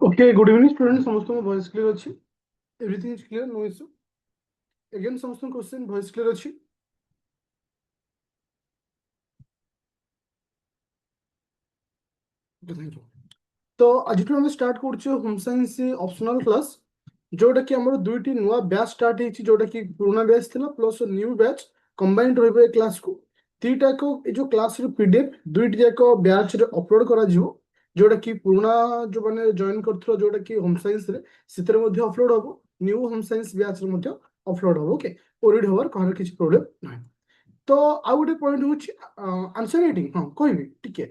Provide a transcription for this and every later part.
Okay, good evening, students. समस्त voice clear अच्छी. Everything is clear, no issue. Again, समस्त question voice clear अच्छी. Okay, thank you. तो आज आम स्टार्ट कर होम साइंस ऑप्शनल क्लास जोटा कि आम दुईटी नुआ बैच स्टार्ट होती जोटा कि पुराना बैच थी प्लस न्यू बैच कंबाइंड रही क्लास को दुईटा जो क्लास पीडीएफ दुईटी जाक बैच अपलोड कर जोटा कि पुराना जो मैंने जॉइन कर जोटा कि होम साइंस अपलोड हम new home science batch upload हम ओके ओरिड हबार कहार किसी प्रोब्लेम ना तो आउ गोटे पॉइंट हूँ आंसर राइटिंग हाँ कहबी टिके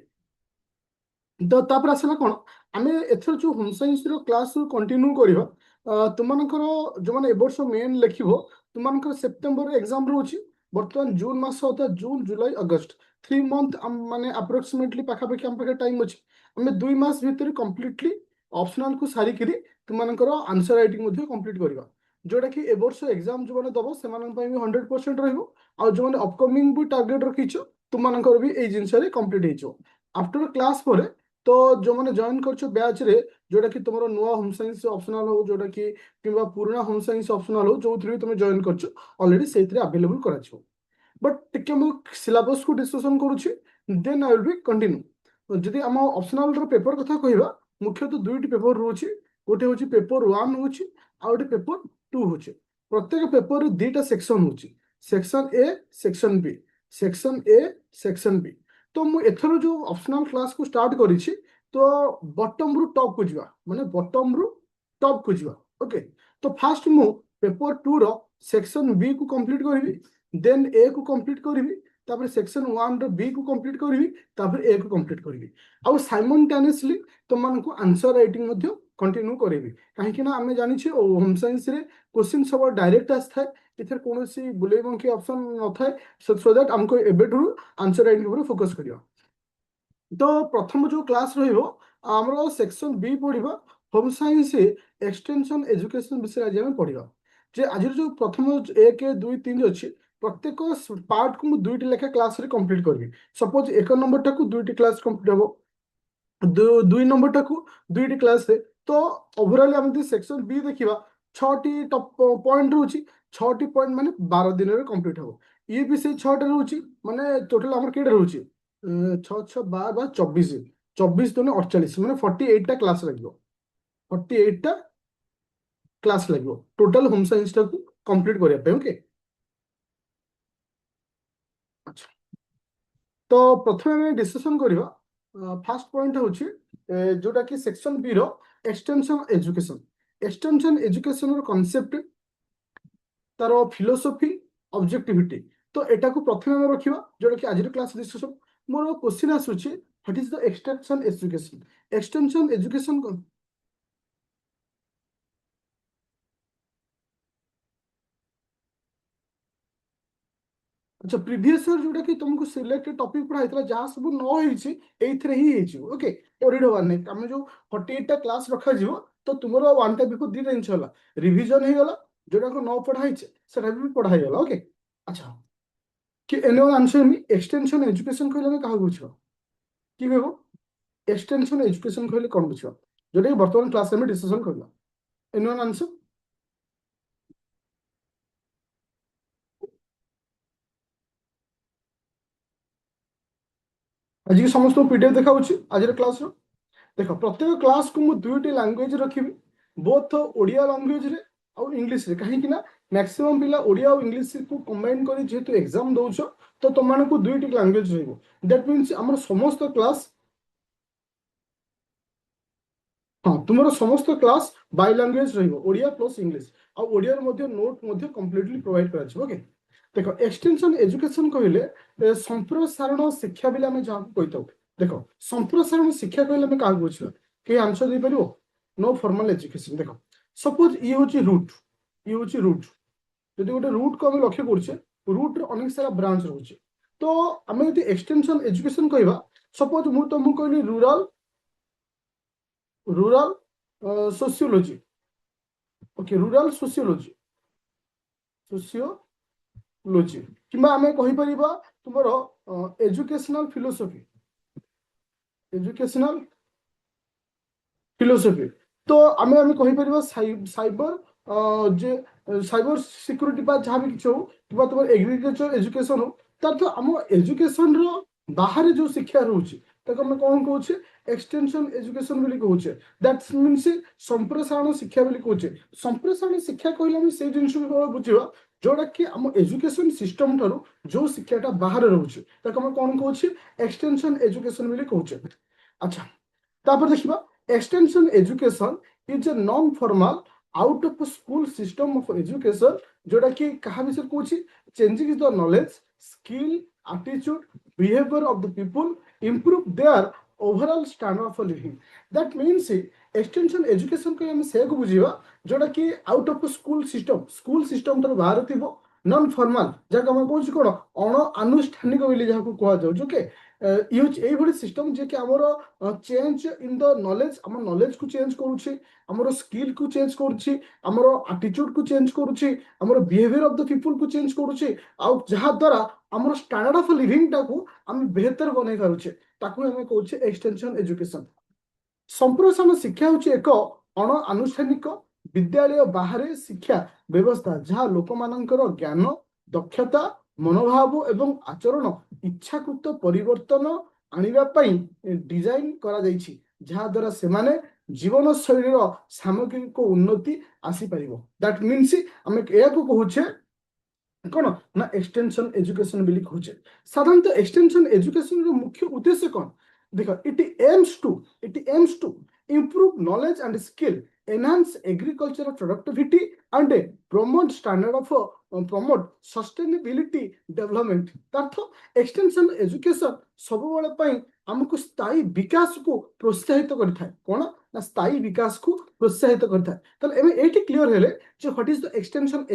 तो तापर आसला कौन आम एथर जो होम साइंस क्लास कंटिन्यू करवा तुमकर जो मैंने एवर्ष मेन लिख तुमकर सेप्टेम्बर एग्जाम रोचे बर्तमान जून मास अर्थात जून जुलाई अगस्त 3 मंथ माने अप्रोक्सीमेटली पाखापाखि आम पाखे टाइम अच्छे आम 2 मास भितर कम्प्लीटली ऑप्शनल को सारिकी तुमकर आंसर राइटिंग कंप्लीट करवा जोटा कि एवर्ष एग्जाम जो मैंने दब से 100% जो मैंने अपकमिंग भी टार्गेट रखीच तुमकर भी यही जिनस कंप्लीट हो आफ्टर क्लास पर तो जो मैंने जॉइन कर बैच रे जोटा कि तुम नुआ होम साइंस ऑप्शनल हो जोटा कि पुराना होम साइंस ऑप्शनल हो जो भी तुम जॉइन कर ऑलरेडी से अवेलेबल कर बट टिके सिलेबस को डिस्कशन करुच्ची then I will be continue जदि आम ऑप्शनल पेपर कथा कहवा मुख्यतः दुईटी पेपर रोचे गोटे हूँ पेपर 1 हूँ आ गए पेपर 2 हूँ प्रत्येक पेपर दुईटा सेक्शन हूँ section A section B section A section B तो मुझे जो ऑप्शनल क्लास को स्टार्ट करी तो बॉटम रु टॉप को जीवा माने बॉटम रु टॉप को जीवा ओके तो फास्ट मु पेपर 2 रो सेक्शन बी को कंप्लीट करी देन ए को कंप्लीट करी तापर सेक्शन 1 रो बी को कंप्लीट करी तापर ए को कंप्लीट करी आ साइमल्टेनियसली तुम मानक आंसर राइटिंग मध्य कंटिन्यू करी कहीं आम जानी होम साइंस रे क्वेश्चन सब डायरेक्ट आसता है इधर कौन बुले बंकी ऑप्शन न थाए सो दैट हमको एबेठू आंसर राइटिंग फोकस करिया तो प्रथम जो क्लास रही सेक्शन बी पढ़ा होम साइंस एक्सटेंशन एजुकेशन विषय आज आम पढ़ा जे आज जो प्रथम 1 2 3 अच्छी प्रत्येक पार्ट को मुझे दुईटी लेखा क्लास कंप्लीट करी सपोज 1 नंबर टाक दुईटी क्लास कंप्लीट हम 2 नंबर टाक दुईटी क्लास तो ओवरऑल आम सेक्शन बी देखा 6टी टॉप पॉइंट रोची 6टी पॉइंट माने 12 दिन में कंप्लीट हम ये भी से 6टा रोची माने टोटल आम के रोची 6 6 12 24 24 दूनी 48 मैंने 48टा क्लास लगे 48टा क्लास लगे टोटल होम साइंस टाक कंप्लीट करने ओके अच्छा तो प्रथम डिस्कशन करवा फास्ट पॉइंट हूँ जोटा कि सेक्शन बी रो एक्सटेंशन एजुकेशन कॉन्सेप्ट तार फिलोसफी ऑब्जेक्टिविटी तो एटा को प्रथम रखा जोटा कि आज क्लास डिस्कशन मोर क्वेश्चन आसूची what is the extension education अच्छा प्रीवियस ईयर जोटा कि तुमको सिलेक्टेड टॉपिक पढ़ाई जहाँ सब न होती ओके ओरिड हबार नहीं आम जो 48टा क्लास रखा तो तुम 1 टा पेपर 2टा जिन रिविजन हो गला जोटा को न पढ़ाई से भी पढ़ाई गला ओके अच्छा कि any one answer me extension education कहले क्या बुझ कि कहब एक्सटेंशन एजुकेशन कहले कौन बुझ जोटा कि बर्तमान क्लास में डिस्कशन करवा एनी वन आंसर आज की समस्त पीडीएफ देखा आज क्लास देख प्रत्येक क्लास को मुझे दुईटी लैंग्वेज रखी बोथ ओडिया लैंग्वेज रे और इंग्लिश रे कहीं ना मैक्सिमम पिला ओडिया और इंग्लिश को कंबाइन कर जेहेतु एग्जाम दौच तो तुम को दुईटी लैंग्वेज दैट मीन्स आम समस्त क्लास हाँ तुम समस्त class by language Odia plus English और ओडिया नोट कंप्लीटली प्रोवाइड कर ओके देखो एक्सटेंशन एजुकेशन कहले संप्रसारण शिक्षा भी आम जहाँ कही था देख संप्रसारण शिक्षा कहले क्या बुझा कहीं आंसर दे पार नो फॉर्मल एजुकेशन देख सपोज ये हूँ रूट ये हूँ रूट जब गोटे रूट को आम लक्ष्य करुचे रूट अनेक सारा ब्रांच रोचे तो आम यदि एक्सटेंशन एजुकेशन कहवा सपोज मुझे तुमको कहली rural rural sociology okay rural sociology sociology किंबा आम कहीपर तुम एजुकेशनल फिलोसफी एजुकेशनल फिलोसफी तो आम आम कहीपर साइबर जे साइबर सिक्योरिटी जहाँ भी किसी हो कि तुम एग्रीकल्चर एजुकेशन हो तार तो आम एजुकेशन बाहर जो शिक्षा रोचे आम कौन कहे एक्सटेंशन एजुकेशन बोली कहे दैट मीन्स संप्रसारण शिक्षा बोली कहे संप्रसारण शिक्षा कहले से जिन बुझा जोटा कि आम एजुकेशन सिस्टम ठारू जो शिक्षाटा बाहर रोचे आम कौन कहे एक्सटेंशन एजुकेशन बोली कहे अच्छा तापर देखिबा extension education is a non formal out of school system of education जोटा कि कहा विषय कहूँ changing the knowledge skill attitude behavior of the people improve their overall standard of living that means extension education को हम से बुझीबा जोटा कि out of school system तर बाहर थिबो नॉन फॉर्मल जहाँ आम कौन कौन अण आनुष्ठानिक बोली जहाँ कह जाऊँ ओके यूज यही सिस्टम जे कि आमर चेंज इन द नॉलेज आम नॉलेज को चेंज करुच्छे आमर स्किल को चेंज करुच्छे आमर एटीट्यूड को चेंज करुच्छे आमर बिहेवियर ऑफ द पीपल को चेंज करुच्छे आउ जहाँ द्वारा आमर स्टैंडर्ड ऑफ लिविंग टाको आम बेहतर बनै पारुछे ताकू आम कहूछे एक्सटेंशन एजुकेशन संप्रसारण शिक्षा हूँ एक अण आनुष्ठानिक विद्यालय बाहर शिक्षा व्यवस्था जहाँ लोक मानकर ज्ञान दक्षता मनोभाव एवं आचरण इच्छाकृत परिवर्तन आने डिजाइन करा जाइछि जहाँ द्वारा से माने जीवन शैली सामग्रिक उन्नति आसीपर दैट मीन्स आम या कहूचे कौन ना एक्सटेंशन एजुकेशन बोली कहूचे साधारणतः एक्सटेंशन एजुकेशन मुख्य उद्देश्य कौन देख it aims to improve knowledge and skill enhance agricultural productivity and promote standard of promote sustainability development earth extension education सब बेले आमको स्थायी विकास को प्रोत्साहित करता है कौन ना स्थायी विकास को प्रोत्साहित करता है ये क्लीयर है जो what is the extension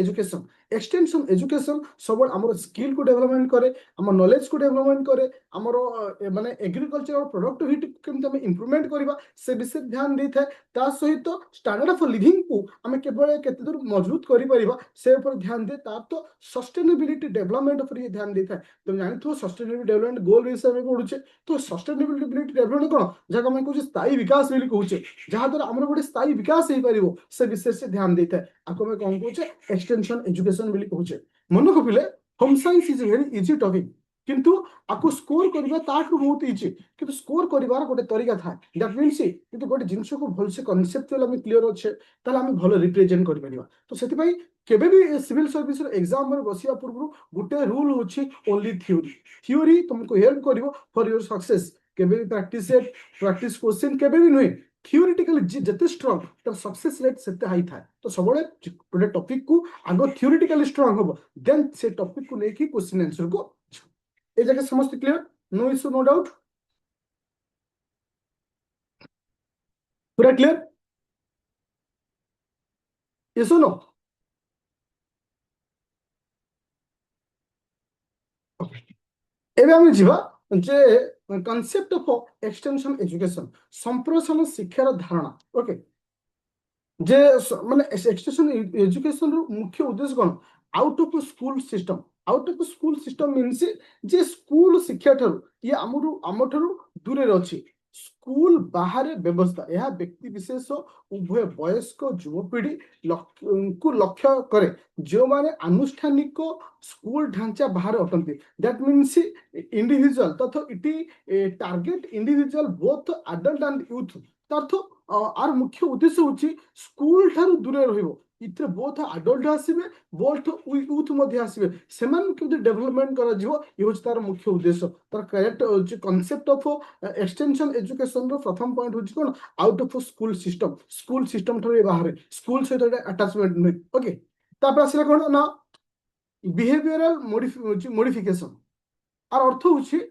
education सब आम स्किल को डेवलपमेंट करे आम नॉलेज को डेवलपमेंट करे आमर माने एग्रीकल्चर प्रोडक्टिविटी केमती आम इम्प्रूवमेंट करवा से विषय ध्यान दे था सहित स्टैंडर्ड ऑफ लिविंग को आम केवल केते दूर मजबूत करिपरिबा से ऊपर ध्यान दे तार तो सस्टेनेबिलिटी डेवलपमेंट ऊपर ये ध्यान देता है तुम जानथो सस्टेनेबिलिटी डेवलपमेंट गोल विषय में पढुचे तो सस्टेनेबिलिटी डेवलपमेंट कोन जहाँ आम कहूँ स्थायी विकास बोली कहूचे जहाँ द्वारा आमर गोटे स्थायी विकास हो पार से विषय से ध्यान देता है आपको मैं कौन कहूचे एक्सटेंशन एजुकेशन बोली कहूचे मन रखिले home science is very easy topic किंतु आपको स्कोर करबा ताठू बहुत इजी किंतु स्कोर करिवार गोटे तरीका था दैट मीन्स किंतु गोटे जिंस को भल से कॉन्सेप्चुअल हम क्लियर अच्छे ताले हम भल रिप्रेजेंट करि परिबा तो सेति पई केबे भी सिविल सर्विस एग्जाम में बसिया पूर्व गोटे रूल होची ओनली थ्योरी तुमको हेल्प करिवो फॉर योर सक्सेस केबे भी प्रैक्टिस क्वेश्चन केबे भी नुहे थियोरिटिकली जिते स्ट्रॉन्ग तर सक्सेस रेट सेते हाई था तो सब गोटे टॉपिक को आगो थियोरिटिकली स्ट्रॉन्ग हो देन से टॉपिक को लेके क्वेश्चन आंसर को ए जगह समस्त clear no issue no doubt पूरा क्लियर ये सुनो एबे हम जीवा जे कॉन्सेप्ट ऑफ एक्सटेंशन एजुकेशन संप्रसारण शिक्षार धारणा ओके जे माने एक्सटेंशन एजुकेशन रो मुख्य उद्देश्य कौन out of school system means J school शिक्षा ठारू ये आम ठारू दूर अच्छी स्कूल बाहर व्यवस्था यह व्यक्ति विशेष उभय वयस्क युवपीढ़ी को लक्ष्य करे जो माने आनुष्ठानिक स्कूल ढांचा बाहर अटंती दैट मीन्स इंडिविजुअल तथा इटी target individual both adult and youth तर्थ आर मुख्य उद्देश्य होची स्कूल ठारू दूर रहिबो इतरे बोथ एडल्ट आसीबे बोथ यूथ मध्ये आसीबे सेमान केमति डेवलपमेंट करा जिवो ये होची तार मुख्य उद्देश्य तार करेक्ट जो कांसेप्ट ऑफ एक्सटेंशन एजुकेशन रो प्रथम पॉइंट होची कोन आउट ऑफ स्कूल सिस्टम ठारू बाहर स्कूल सहित अटैचमेंट नै ओके तापर आसीला कोन ना बिहेवियरल मॉडिफिकेशन आर अर्थ होची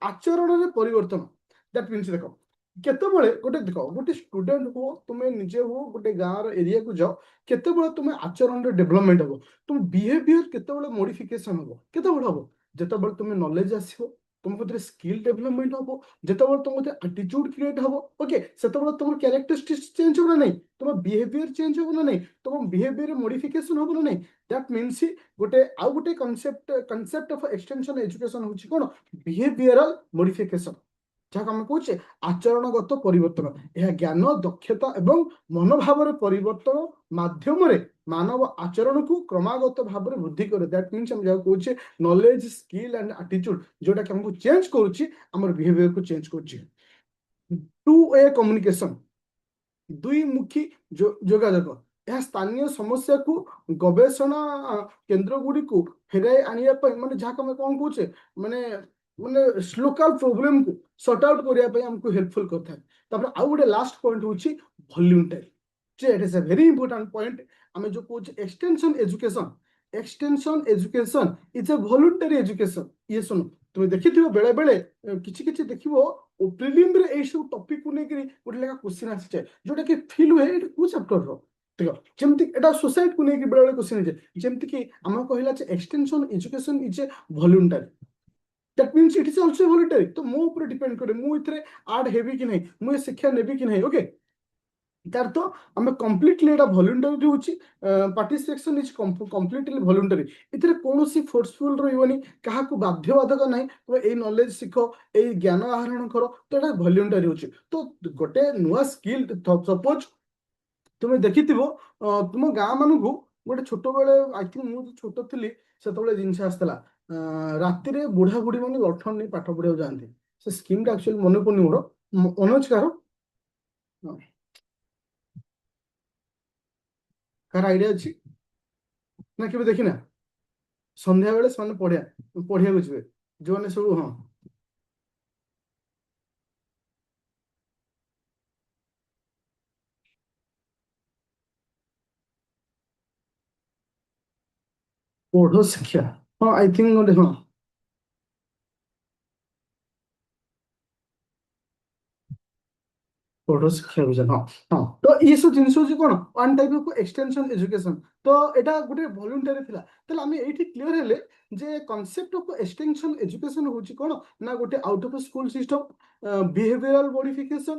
आचरण रे परिवर्तन दैट मीन्स देखो केतेबेले गोटे देख गोटे स्टूडेंट हो तुम्हें निजे हो गोटे गाँव एरिया को जाओ केतेबेले तुम्हें आचरण डेवलपमेंट हम तुम बिहेवियर केतेबेले मॉडिफिकेशन हम केतेबेले हम जेतेबेले तुम्हें नॉलेज आसीबो तुम भीतर स्किल डेवलपमेंट हम जेतेबेले तुम एटीट्यूड क्रिएट हम ओके सेतेबेले तुम कैरेक्टरिस्टिक्स चेंज हो ना नहीं तुम बिहेवियर चेंज हो ना नहीं तुम बिहेवियर मॉडिफिकेशन हो ना नहीं दैट मीन्स गोटे आउ गोटे कांसेप्ट ऑफ एक्सटेंशन एजुकेशन होची कोन बिहेवियरल मॉडिफिकेशन ଯାହାକୁ ଆମେ କହୁଛେ ଆଚରଣଗତ ପରିବର୍ତ୍ତନ। ଏହା ଜ୍ଞାନ ଦକ୍ଷତା ଏବଂ ମନୋଭାବର ପରିବର୍ତ୍ତନ ମାଧ୍ୟମରେ ମାନବ ଆଚରଣକୁ କ୍ରମାଗତ ଭାବରେ ବୃଦ୍ଧି କରେ। ଦ୍ୟାଟ୍ ମିନ୍ସ ଆମେ ଯାହାକୁ କହୁଛେ ନଲେଜ ସ୍କିଲ୍ ଆଣ୍ଡ ଆଟିଚ୍ୟୁଡ, ଯୋଉଟାକି ଆମକୁ ଚେଞ୍ଜ କରୁଛି, ଆମର ବିହେଭିୟରକୁ ଚେଞ୍ଜ କରୁଛି। ଟୁ ୱେ କମ୍ୟୁନିକେସନ, ଦୁଇମୁଖୀ ଯୋଗାଯୋଗ, ଏହା ସ୍ଥାନୀୟ ସମସ୍ୟାକୁ ଗବେଷଣା କେନ୍ଦ୍ର ଗୁଡ଼ିକୁ ଫେରାଇ ଆଣିବା ପାଇଁ, ମାନେ ଯାହାକୁ ଆମେ କଣ କହୁଛେ, ମାନେ ମାନେ ଲୋକାଲ ପ୍ରୋବ୍ଲେମକୁ ସର୍ଟ ଆଉଟ୍ କରିବା ପାଇଁ ଆମକୁ ହେଲ୍ପଫୁଲ କରିଥାଏ। ତାପରେ ଆଉ ଗୋଟେ ଲାଷ୍ଟ ପଏଣ୍ଟ ହଉଛି ଭଲ୍ୟୁଣ୍ଟାରୀ, ଯେ ଇଟ୍ ଇಸ್ ଏ ଭେରି ଇମ୍ପୋର୍ଟାଣ୍ଟ ପଏଣ୍ଟ। ଆମେ ଯୋଉ କହୁଛେ extension education, extension education is a voluntary education. ଇଏ ଶୁଣ, তুমি ଦେଖିଥିବ ବେଳେ ବେଳେ କିଛି କିଛି ଦେଖିବ ପ୍ରିଲିମରେ ଏଇ ସବୁ ଟପିକକୁ ନେଇକି ଗୋଟେ ଲେଖା କ୍ୱେଶ୍ଚିନ୍ ଆସିଯାଏ, ଯୋଉଟା କି ଫିଲ୍ ହୁଏ ଏଇଟା କୋଉ ଚାପ୍ଟରର। ଦେଖ ଯେମିତି ଏଟା ସୋସାଇଟିକୁ ନେଇକି ବେଳେ ବେଳେ କ୍ୱେଶ୍ଚିନ୍ ହେଇଯାଏ, ଯେମିତି କି ଆମେ କହିଲା ଯେ extension education is a voluntary, that means it is also voluntary. তো ମୋ ଉପରେ ଡିପେଣ୍ଡ କରେ ମୁଁ ଏଥିରେ ଆଡ୍ ହେବି କି ନାହିଁ, ମୁଁ ଏ ଶିକ୍ଷା ନେବି କି ନାହିଁ। ଓକେ, ତାର ତ ଆମେ କମ୍ପ୍ଲିଟଲି ଏଇଟା ଭଲ୍ୟୁଣ୍ଟାରୀ ହେଉଛି, ପାର୍ଟିସିପେସନ ଇଜ କମ୍ପ୍ଲିଟଲି ଭଲ୍ୟୁଣ୍ଟାରୀ। ଏଥିରେ କୌଣସି ଫୋର୍ସଫୁଲ ରହିବନି, କାହାକୁ ବାଧ୍ୟବାଧକ ନାହିଁ ତମେ ଏଇ ନଲେଜ ଶିଖ, ଏଇ ଜ୍ଞାନ ଆହରଣ କର, ତ ଏଇଟା ଭଲ୍ୟୁଣ୍ଟାରୀ ହେଉଛି। ତ ଗୋଟେ ନୂଆ ସ୍କିଲ୍, ସପୋଜ ତୁମେ ଦେଖିଥିବ ତୁମ ଗାଁ ମାନଙ୍କୁ ଗୋଟେ ଛୋଟବେଳେ, ଆଇ ଥିଙ୍କ ମୁଁ ଛୋଟ ଥିଲି ସେତେବେଳେ ଜିନିଷ ଆସିଥିଲା, ରାତିରେ ବୁଢା ବୁଢୀ ମାନେ ଲଣ୍ଠନ ନେଇ ପାଠ ପଢିବାକୁ ଯାଆନ୍ତି। ସେ ସ୍କିମ୍ଟା ଆକ୍ଚୁଆଲି ମନେ ପଡୁନି ମୋର, ମନେ ଅଛି କାହାର? ହଁ, କାହାର ଆଇଡିଆ ଅଛି ନା କେବେ ଦେଖିନା? ସନ୍ଧ୍ୟାବେଳେ ସେମାନେ ପଢିବାକୁ ଯିବେ, ଯୋଉମାନେ ସବୁ, ହଁ ପୌଢ ଶିକ୍ଷା, ହଁ ଆଇ ଥିଙ୍କ ଗୋଟେ, ହଁ ପୌଢ ଶିକ୍ଷା ଅଭିଯାନ, ହଁ ହଁ। ତ ଏଇ ସବୁ ଜିନିଷ ହଉଛି କଣ, one type of extension education. ତ ଏଇଟା ଗୋଟେ ଭଲ୍ୟୁଣ୍ଟାରୀ ଥିଲା। ତାହେଲେ ଆମେ ଏଇଠି କ୍ଲିୟର ହେଲେ ଯେ କନସେପ୍ଟ ଅଫ୍ ଏକ୍ସଟେନସନ ଏଜୁକେସନ ହଉଛି କଣ ନା, ଗୋଟେ out of school system, behavioural modification,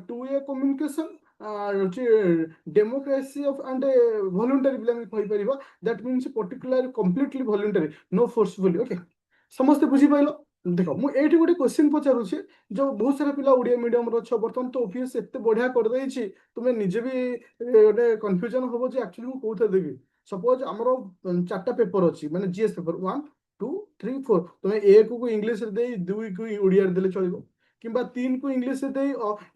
two way communication, ହଉଛି ଡେମୋକ୍ରାସି ଅଫ ଆଣ୍ଡ ଭଲ୍ୟୁଣ୍ଟାରୀ ବୋଲି ଆମେ କହିପାରିବା। That means particular completely voluntary, no forcefully. Okay, ସମସ୍ତେ ବୁଝିପାରିଲ? ଦେଖ ମୁଁ ଏଇଠି ଗୋଟେ କ୍ୱେଶ୍ଚିନ୍ ପଚାରୁଛି, ଯୋଉ ବହୁତ ସାରା ପିଲା ଓଡିଆ ମିଡିୟମରେ ଅଛ, ବର୍ତ୍ତମାନ ତ ଓପିଏସ୍ ଏତେ ବଢିଆ କରିଦେଇଛି, ତୁମେ ନିଜେ ବି ଗୋଟେ କନଫ୍ୟୁଜନ ହବ ଯେ ଆକ୍ଚୁଆଲି ମୁଁ କୋଉଥିରେ ଦେବି। ସପୋଜ ଆମର ଚାରିଟା ପେପର ଅଛି, ମାନେ ଜିଏସ୍ ପେପର 1 2 3 4, ତମେ ଏ କୁ ଇଂଲିଶରେ ଦେଇ 2 କୁ ଓଡ଼ିଆରେ ଦେଲେ ଚଳିବ, କିମ୍ବା 3 କୁ ଇଂଲିଶରେ ଦେଇ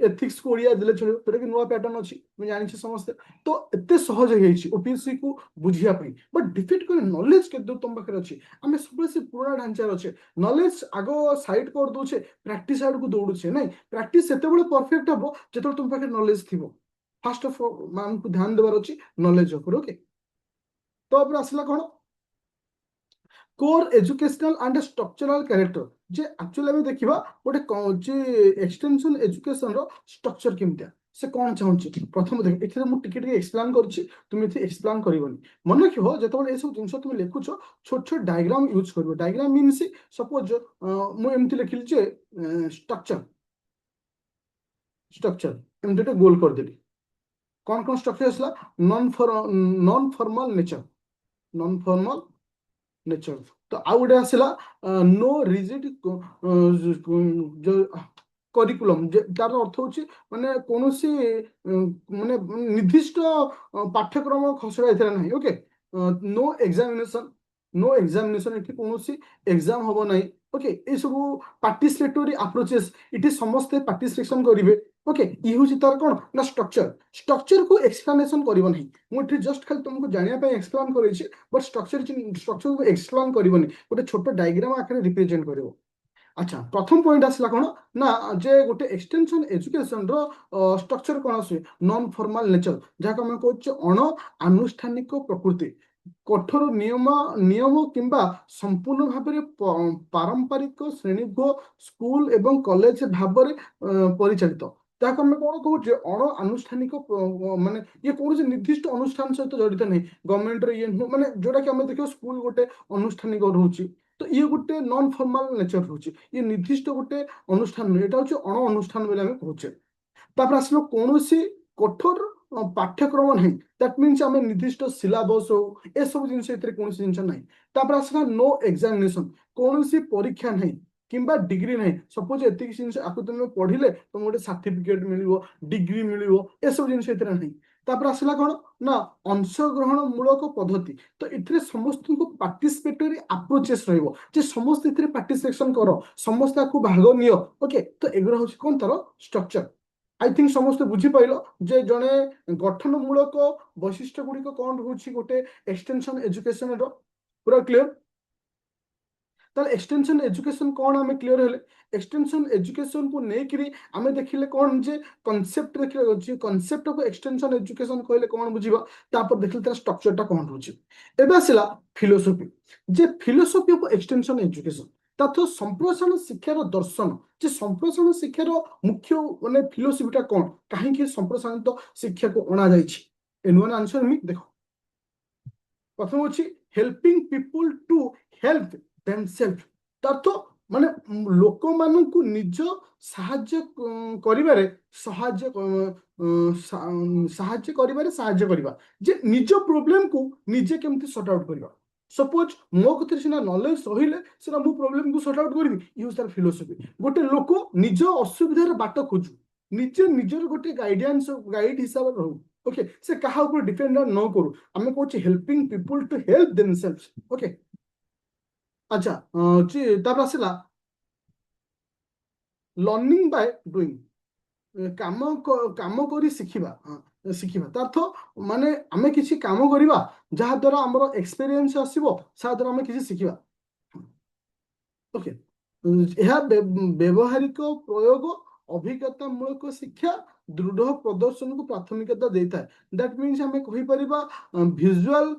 ଏଥିକ୍ସ କୁ ଓଡ଼ିଆ ଦେଲେ ଚଳିବ, ଯୋଉଟା କି ନୂଆ ପ୍ୟାଟର୍ନ ଅଛି, ମୁଁ ଜାଣିଛି ସମସ୍ତେ। ତ ଏତେ ସହଜ ହେଇଯାଇଛି ଓପିଏସ୍ସି କୁ ବୁଝିବା ପାଇଁ, ବଟ୍ ଡିଫିଟ୍ କରି ନଲେଜ କେତେ ଦୂର ତମ ପାଖରେ ଅଛି। ଆମେ ସବୁବେଳେ ସେ ପୁରୁଣା ଢାଞ୍ଚାରେ ଅଛେ, ନଲେଜ ଆଗ ସାଇଡ କରିଦଉଛେ, ପ୍ରାକ୍ଟିସ ଆଡକୁ ଦୌଡୁଛେ। ନାଇଁ, ପ୍ରାକ୍ଟିସ ସେତେବେଳେ ପରଫେକ୍ଟ ହବ ଯେତେବେଳେ ତୁମ ପାଖରେ ନଲେଜ ଥିବ। ଫାଷ୍ଟ ଅଫ୍ ଆମକୁ ଧ୍ୟାନ ଦେବାର ଅଛି ନଲେଜ ଉପରେ। ଓକେ, ତାପରେ ଆସିଲା କଣ, କୋର ଏଜୁକେଶନାଲ ଆଣ୍ଡ ଷ୍ଟ୍ରକ୍ଚରାଲ କ୍ୟାରେକ୍ଟର, ଯେ ଆକ୍ଚୁଆଲି ଆମେ ଦେଖିବା ଗୋଟେ ଯେ ଏକ୍ସଟେନସନ ଏଜୁକେସନର ଷ୍ଟ୍ରକ୍ଚର କେମିତିଆ, ସେ କଣ ଚାହୁଁଛି। ପ୍ରଥମେ ଦେଖ, ଏଥିରେ ମୁଁ ଟିକେ ଟିକେ ଏକ୍ସପ୍ଲାନ୍ କରୁଛି, ତୁମେ ଏଥିରେ ଏକ୍ସପ୍ଲାନ୍ କରିବନି। ମନେ ରଖିବ ଯେତେବେଳେ ଏସବୁ ଜିନିଷ ତୁମେ ଲେଖୁଛ, ଛୋଟ ଛୋଟ ଡାଇଗ୍ରାମ ୟୁଜ୍ କରିବ। ଡାଇଗ୍ରାମ ମିନ୍ସ ସପୋଜ ମୁଁ ଏମିତି ଲେଖିଲି ଯେ ଷ୍ଟ୍ରକ୍ଚର, ଷ୍ଟ୍ରକ୍ଚର ଏମିତି ଗୋଟେ ଗୋଲ କରିଦେଲି। କଣ କଣ ଷ୍ଟ୍ରକ୍ଚର ଆସିଲା, non formal nature, non formal nature. ତ ଆଉ ଗୋଟେ ଆସିଲା नो रिजिड କରିକୁଲମ, ତାର ଅର୍ଥ ହଉଛି ମାନେ କୌଣସି ମାନେ ନିର୍ଦ୍ଦିଷ୍ଟ ପାଠ୍ୟକ୍ରମ ଖସଡା ଏଥିରେ ନାହିଁ। Okay, no examination, no examination, ଏଠି କୌଣସି ଏକ୍ସାମ ହବ ନାହିଁ। ଓକେ, ଏ ସବୁ ପାର୍ଟିସିପେଟୋରୀ ଆପ୍ରୋଚେସ୍, ଏଠି ସମସ୍ତେ ପାର୍ଟିସିପେସନ କରିବେ। ଓକେ, ଇଏ ହଉଛି ତାର କଣ ନା ଷ୍ଟ୍ରକ୍ଚର। ଷ୍ଟ୍ରକ୍ଚରକୁ ଏକ୍ସପ୍ଲାନେସନ କରିବ ନାହିଁ, ମୁଁ ଏଠି ଜଷ୍ଟ ଖାଲି ତୁମକୁ ଜାଣିବା ପାଇଁ ଏକ୍ସପ୍ଲାନ୍ କରିଛି, ବଟ୍ ଷ୍ଟ୍ରକ୍ଚରକୁ ଏକ୍ସପ୍ଲାନ୍ କରିବନି, ଗୋଟେ ଛୋଟ ଡାଇଗ୍ରାମ ଆକାରରେ ରିପ୍ରେଜେଣ୍ଟ କରିବ। ଆଚ୍ଛା, ପ୍ରଥମ ପଏଣ୍ଟ ଆସିଲା କଣ ନା, ଯେ ଗୋଟେ ଏକ୍ସଟେନସନ ଏଜୁକେସନର ଷ୍ଟ୍ରକ୍ଚର କଣ ଆସୁଛି, ନନ୍ ଫର୍ମାଲ ନେଚର, ଯାହାକୁ ଆମେ କହୁଛେ ଅଣ ଆନୁଷ୍ଠାନିକ ପ୍ରକୃତି, କଠୋର ନିୟମ କିମ୍ବା ସମ୍ପୂର୍ଣ୍ଣ ଭାବରେ ପାରମ୍ପରିକ ଶ୍ରେଣୀଗୃହ, ସ୍କୁଲ ଏବଂ କଲେଜ ଭାବରେ ପରିଚାଳିତ। ତାହାକୁ ଆମେ କଣ କହୁଛେ, ଅଣ ଆନୁଷ୍ଠାନିକ ମାନେ ଇଏ କୌଣସି ନିର୍ଦ୍ଦିଷ୍ଟ ଅନୁଷ୍ଠାନ ସହିତ ଜଡିତ ନାହିଁ, ଗଭର୍ଣ୍ଣମେଣ୍ଟର ଇଏ ନୁହଁ, ମାନେ ଯୋଉଟା କି ଆମେ ଦେଖିବା ସ୍କୁଲ ଗୋଟେ ଅନୁଷ୍ଠାନିକ ରହୁଛି। ତ ଇଏ ଗୋଟେ ନନ୍ ଫର୍ମାଲ ନେଚର ରହୁଛି, ଇଏ ନିର୍ଦ୍ଦିଷ୍ଟ ଗୋଟେ ଅନୁଷ୍ଠାନ ନୁହେଁ, ଏଇଟା ହଉଛି ଅଣ ଅନୁଷ୍ଠାନ ବୋଲି ଆମେ କହୁଛେ। ତାପରେ ଆସିବ କୌଣସି କଠୋର ପାଠ୍ୟକ୍ରମ ନାହିଁ, ଦ୍ୟାଟ୍ ମିନ୍ସ ଆମେ ନିର୍ଦ୍ଦିଷ୍ଟ ସିଲାବସ୍ ହଉ ଏସବୁ ଜିନିଷ, ଏଥିରେ କୌଣସି ଜିନିଷ ନାହିଁ। ତାପରେ ଆସିଲା ନୋ ଏକ୍ସାମିନେସନ, କୌଣସି ପରୀକ୍ଷା ନାହିଁ। किंबा डिग्री नहीं सपोज एतिक जिन आपको तुम पढ़िले तुम गोटे सर्टिफिकेट मिलिबो डिग्री मिलिबो ए सब जिन एतिर नहीं तापर आसला कोन ना अंशग्रहण मूलक पद्धति तो इथिरे समस्त को पार्टिसिपेटरी अप्रोचेस रहइबो जे समस्त इथिरे पार्टिसिपेशन करो समस्त को भाग नियो ओके तो एगुरा होछि कोन तार स्ट्रक्चर आई थिंक समस्त बुझी पाइलो जे जने गठन मूलक वैशिष्ट्य गुडी को कोन होछि गोटे एक्सटेंशन एजुकेशन रो पूरा क्लियर ताले एक्सटेंशन एजुकेशन कौन आम क्लीयर हेले एक्सटेंशन एजुकेशन को लेकिन आम देखिले कौन जे कॉन्सेप्ट देखिले कॉन्सेप्ट ऑफ एक्सटेंशन एजुकेशन कहले कौन बुझिबा तापर देखिले तार स्ट्रक्चरटा कौन होची एबे आसिला फिलोसफी जे फिलोसफी ऑफ एक्सटेंशन एजुकेशन तथा संप्रसारण शिक्षार दर्शन जे संप्रसारण शिक्षार मुख्य माने फिलोसफीटा कौन काहे संप्रसारित शिक्षा को अणा जाइछि एनुवन आंसर मी देखो प्रथम अछि helping people to help themselves तर्थ माने लोक मानकु निज साहाय्य करिबारे साहाय्य करिबारे साहाय्य करिबा जे निज प्रॉब्लम को निजे केमति सॉर्ट आउट करिबा सपोज मो कथि सिना नॉलेज रहिले सिना मो प्रॉब्लम को सॉर्ट आउट करबी यूज तार फिलोसफी गोटे लोक निज असुविधार बाट खोजु निजे निजर गोटे गाइडेंस गाइड हिसाब रहू ओके से कहा ऊपर डिपेंड न करू आमे कहूचे helping people to help themselves okay अच्छा तापर आसला लर्निंग बाय डूइंग काम काम करी शिखिबा शिखिबा तार्थ माने आमे किछि काम करिबा जहा द्वारा हमरो एक्सपीरियंस आसीबो सा द्वारा आमे किछि शिखिबा ओके यह व्यवहारिक प्रयोग अभिज्ञता मूलक शिक्षा दृढ़ प्रदर्शन को प्राथमिकता देता है दैट मीन्स आमे कहि परिबा विजुअल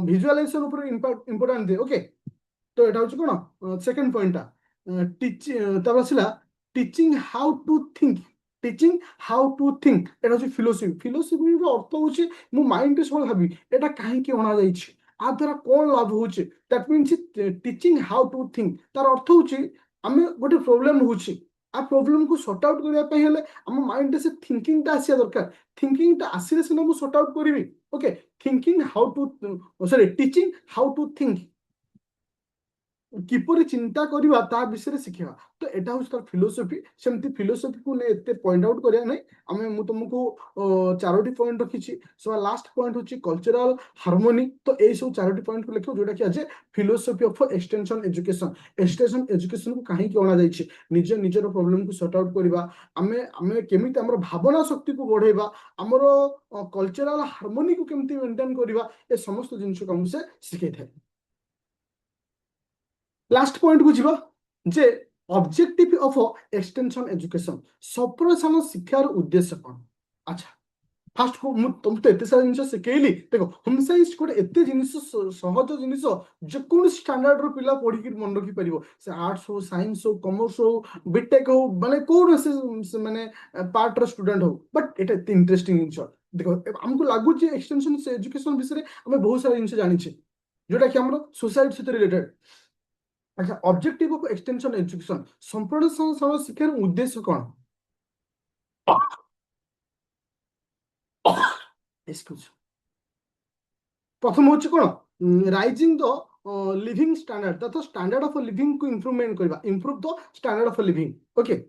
विजुअलाइजेशन ऊपर इंपोर्टेंट दे ओके तो এটা হচ্ছে কোন সেকেন্ড পয়েন্টটা তারপর ছিল teaching how to think teaching how to think এটা হচ্ছে ফিলোসফি ফিলোসফির অর্থ হচ্ছে মু মাইন্ডে সব ভাবি এটা কাহিঁকি অনা যাইছে আর দ্বারা কোন লাভ হচ্ছে that means teaching how to think তার অর্থ হচ্ছে আমি গোটে প্রোবলেম হচ্ছে আর প্রোবলেম কু সর্ট আউট করিয়া পাই হেলে ଆମ ମାଇଣ୍ଡରେ ସେ ଥିଙ୍କିଂଟା ଆସିବା ଦରକାର ଥିଙ୍କିଂଟା ଆସିଲେ ସିନା ମୁଁ ସର୍ଟ ଆଉଟ୍ କରିବି okay thinking how to sorry teaching how to think किपरि चिंता करबा ता विषय शिखिबा तो एटा होस तार फिलोसफी सेमती फिलोसफी को ने एते पॉइंट आउट करिया नै आमे मु तुमको चारोटी पॉइंट रखिछि सो लास्ट पॉइंट होछि कल्चरल हार्मोनी तो ए सब चारोटी पॉइंट को लिखो जोटा कि आज फिलोसफी ऑफ एक्सटेंशन एजुकेशन को काहे कि अना जाइछि निज निजर प्रॉब्लम को सॉर्ट आउट करबा आमे आमे केमिति हमर भावना शक्ति को बढ़ेबा हमर कल्चरल हार्मोनी को केमिति मेंटेन करबा ए समस्त जिंस को हमसे सिखै थाए लास्ट पॉइंट को जीवा जे ऑब्जेक्टिव ऑफ एक्सटेंशन एजुकेशन संप्रसारण शिक्षार उद्देश्य कौन अच्छा फास्ट को तुम तो एते सारा जिनिस सिखेइली देखो होम साइंस कोड एते जिनिस सहज जिनिस जे कोन स्टैंडर्ड रो पिला पढी के मन रखि परिबो से आर्ट्स हो साइंस हो कॉमर्स हो बीटेक हो माने कोन से माने पार्ट रो स्टूडेंट हो बट एटा एते इंटरेस्टिंग जिनिस देखो हमको लागु जे एक्सटेंशन से एजुकेशन विषय हमें बहुत सारा जिनिस जानि छे जोटा कि हमरो सोसाइटी से रिलेटेड अच्छा ऑब्जेक्टिव ऑफ एक्सटेंशन एजुकेशन संप्रसारण शिक्षार उद्देश्य कौन एक्सक्यूज प्रथम होछि कोन राइजिंग द लिविंग स्टैंडर्ड तथा स्टैंडर्ड ऑफ लिविंग को इंप्रूवमेंट करबा improve the standard of living okay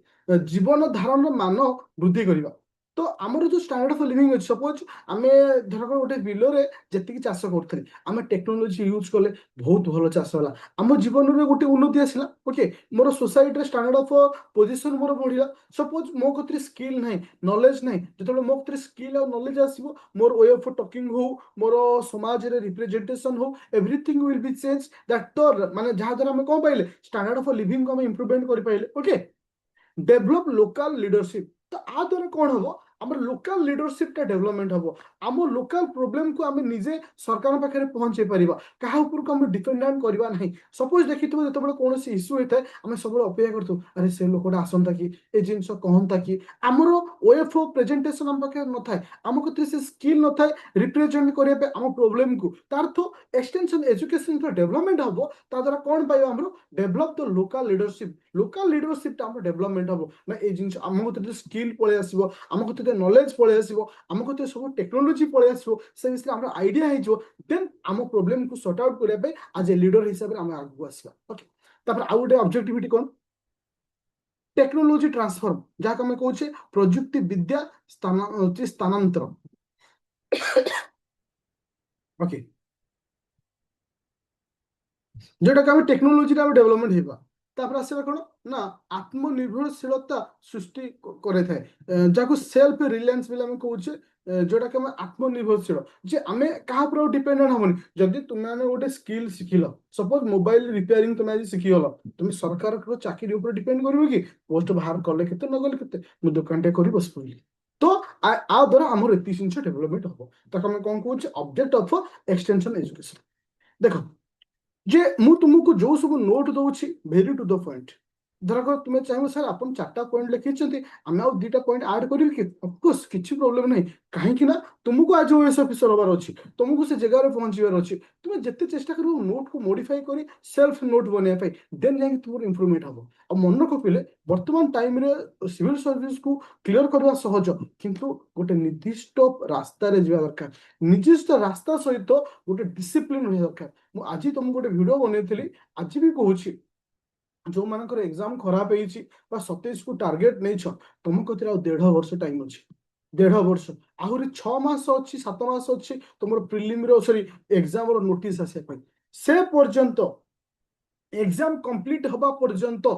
जीवन धारण मान वृद्धि करबा तो आमर जो स्टैंडर्ड ऑफ लिविंग अछि सपोज आमे धरक गोटे बिलो रे जति चाष करथले आमे टेक्नोलॉजी यूज करले बहुत भलो चाष होला आम जीवन रे गोटे उन्नति आसिला ओके मोर सोसाइटी रे स्टैंडर्ड ऑफ पोजीशन मोर बढ़िया सपोज मो कतरे स्किल नाही नॉलेज नाही जतले मो कतरे स्किल और नॉलेज आसीबो मोर वे ऑफ टॉकिंग हो मोर समाज रे रिप्रेजेंटेशन हो everything will be change that तो माने जहा द्वारा हम कोन पाइले स्टैंडर्ड ऑफ लिविंग को हम इंप्रूवमेंट करि पाइले ओके डेवलप लोकल लीडरशिप तो आ द्वारा कौन हम आमर लोकल लीडरशिप टा डेवलपमेंट हम आम लोकल प्रॉब्लम को आम निजे सरकार पाखे पहुंचे पारिबा कहा ऊपर को हम डिपेंडेंट करबा नहीं सपोज देखिथबो जतबे कोन से इश्यू होता है हम सब अपेक्षा करथु अरे से लोकटा आसंता कि ए जिंस कहंता कि आमर वे ऑफ प्रेजेंटेशन हम पाखे न थाए आम कते से स्किल न थाए रिप्रेजेंट करिया पे आम प्रॉब्लम को तारथ एक्सटेंशन एजुकेशन का डेवलपमेंट हबो ता द्वारा कोन पाइबा हमरो डेवलप द लोकल लीडरशिप टा हम डेवलपमेंट हबो ना ए जिंस आम कते स्किल पळे आसीबो आम कते नॉलेज पळे आसीबो आम कते सब टेक्नोलॉजी पळे आसीबो से विषय हमर आईडिया हे जो देन आम प्रॉब्लम को सॉर्ट आउट करिया पे आज ए लीडर हिसाब रे हम आगु आसीबा ओके तापर आ गोटे ऑब्जेक्टिविटी कोन टेक्नोलोजी ट्रांसफॉर्म जहाँ आम कहे प्रजुक्ति विद्या स्थानांतर ओके जोटा कि टेक्नोलोजी डेभलपमेंट होगा तापर आसवा कौन ना आत्मनिर्भरशीलता सृष्टि करे थाए जहाँ सेल्फ रिलायंस बोले आम कहे जोटा कि आत्मनिर्भरशील जे आम क्या डिपेंडेंट हमनी जदि तुम्हें गोटे स्किल शिखिल सपोज मोबाइल रिपेयरिंग तुम्हें आज शिखिगल तुम सरकार चाकरी ऊपर डिपेंड कर कि पोस्ट बाहर कले के न गले के मुझे दुकान टे कर बस पड़ी तो आ द्वारा आम एत जिन डेभलपमेंट हम ताको आम कौन कहे ऑब्जेक्ट ऑफ एक्सटेंशन एजुकेशन देख जे मु तुमको जो सब नोट दौची भेरी टू द पॉइंट धरक तुम्हें चाहिए सर आप 4टा पॉइंट लिखी आम आ 2टा पॉइंट ऐड करी कि ऑफकोर्स किसी प्रॉब्लम नहीं कहीं तुमको आज ओएस ऑफिसर हबार अच्छी तुमको से जगह पहुंचार अच्छी तुम्हें जिते चेष्टा कर नोट को मॉडिफाई कर सेल्फ नोट बनवाई देन जाए तुम इम्प्रूवमेंट हम और मन रखिले वर्तमान टाइम रे सिविल सर्विस को क्लियर करवा सहज किंतु गोटे निर्दिष्ट रास्ता रे जा दरकार निर्दिष्ट रास्ता सहित गोटे डिसिप्लिन रहा दरकार आज तुमको गोटे वीडियो बनई आज भी कहूँ जो मानकर एग्जाम खराब होती 27 को टार्गेट नहीं तुम कतिर 1.5 वर्ष टाइम अच्छी 1.5 वर्ष आहरी 6 मास अच्छी 7 मास अच्छी तुम प्रिलिम सॉरी एग्जाम नोटिस आसापी से पर्यंत एग्जाम कंप्लीट हवा पर्यंत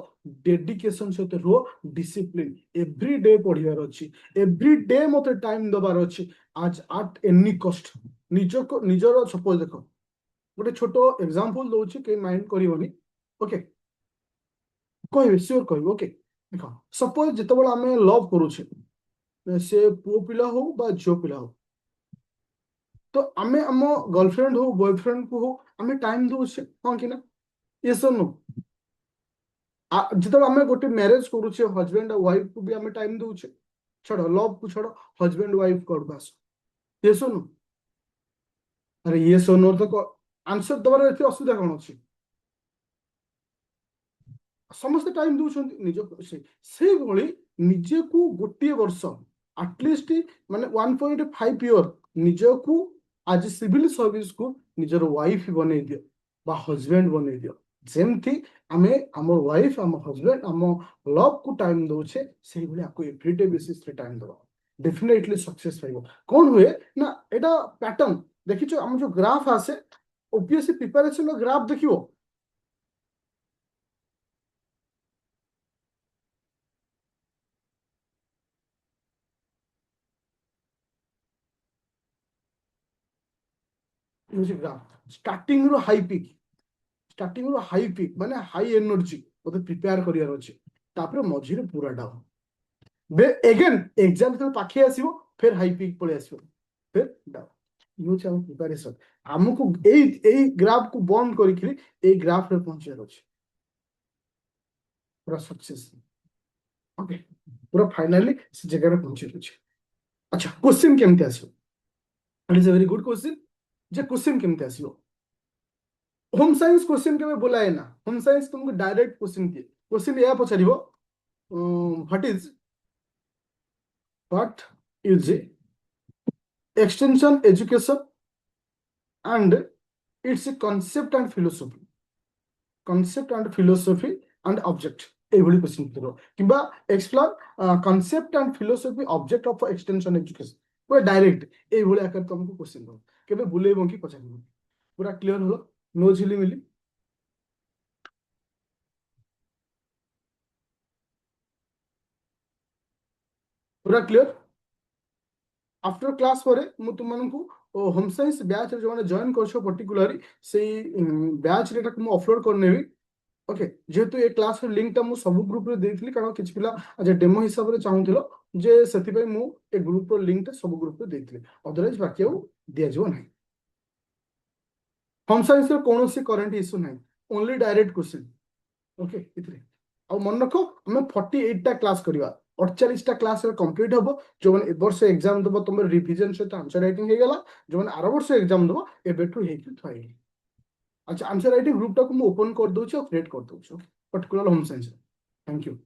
डेडिकेशन सहित रो डिसिप्लिन एवरी डे पढ़ार अच्छी एवरी डे मत टाइम दबार अच्छी आज एट एनी कस्ट निजर सपोज देख गोटे छोट एग्जांपल दौर कहीं माइंड करनी ओके कह सियोर कह ओके देख सपोज जिते आम लव करुचे से पुओ पिला हो बा झील पिला हो तो आम आम गर्लफ्रेंड हो बॉयफ्रेंड को हो आम टाइम दौचे हाँ कि ना ये सब नो जिते आम गोटे मैरेज करुचे हजबैंड वाइफ को भी आम टाइम दौचे छड़ लव को छड़ हजबैंड वाइफ कौन आस ये सब नो अरे ये सब नो तो आंसर दबार असुविधा कौन अच्छी समस्त टाइम दौरान निज से निजे को गोटे वर्ष आटलिस्ट माने 1.5 ईयर निज को आज सिविल सर्विस को निजर वाइफ बनई दियो बा हजबैंड बनई दियो जेमती आमे आम वाइफ आम हजबैंड आम लव को टाइम दौचे से आपको एवरीडे बेसिस टाइम दबा डेफिनेटली सक्सेस पाइब कौन हुए ना एटा पैटर्न देखिछ आम जो ग्राफ आसे ओपीएससी प्रिपरेशन ग्राफ देखियो ग्राफ स्टार्टिंग रो हाई पीक स्टार्टिंग रो हाई पीक माने हाई एनर्जी मते प्रिपेयर करियार अछि तापर मझिरे पूरा डाउन बे अगेन एग्जाम तो पाखे आसीबो फिर हाई पीक पळे आसीबो फिर डाउन यू चाहे प्रिपरेशन हमको एई ग्राफ को बंद करिखिली एई ग्राफ रे पहुंचार अछि पूरा सक्सेस ओके पूरा फाइनली से जगह रे पहुंची अछि अच्छा क्वेश्चन केमते आसीबो it is a very good question जे क्वेश्चन केमते आसीबो होम साइंस क्वेश्चन के बोलाए ना होम साइंस तुमको डायरेक्ट क्वेश्चन दिए क्वेश्चन या पचारिबो what is extension education and its concept and philosophy and object এইভাবে क्वेश्चन पचारो किबा explore concept and philosophy object of extension education पूरा डायरेक्ट এইভাবে आकर तुमको क्वेश्चन दो केबे बुलेबो कि पचारिबो पूरा क्लियर हलो नो झिली मिली पूरा क्लियर आफ्टर क्लास पर मु तुम होम साइंस बैच जो मैंने जॉइन कर पर्टिकुलरली से बैच रे मु अपलोड करनेबी ओके जेहेतु ये क्लास लिंक टा मु सब ग्रुप रे देइथली कारण किछ पिला आज डेमो हिसाब रे चाहुथिलो जे सेति पई मु ए ग्रुप रो लिंक टा सब ग्रुप रे देइथली अदरवाइज बाकी आउ दिया जो नहीं होम साइंस रे कोनोसी करंट इशू नहीं ओनली डायरेक्ट क्वेश्चन ओके इतरे आ मन रखो हम 48 टा क्लास करबा 48 टा क्लास रे कंप्लीट हबो जो माने ए वर्ष एग्जाम दबो तुम रिवीजन से आंसर राइटिंग हे गेला जो माने आरो वर्ष एग्जाम दबो ए बेटू हे कि थाइली अच्छा आंसर राइटिंग ग्रुप टा को मु ओपन कर दोछु और क्रिएट कर दोछु particular home science thank you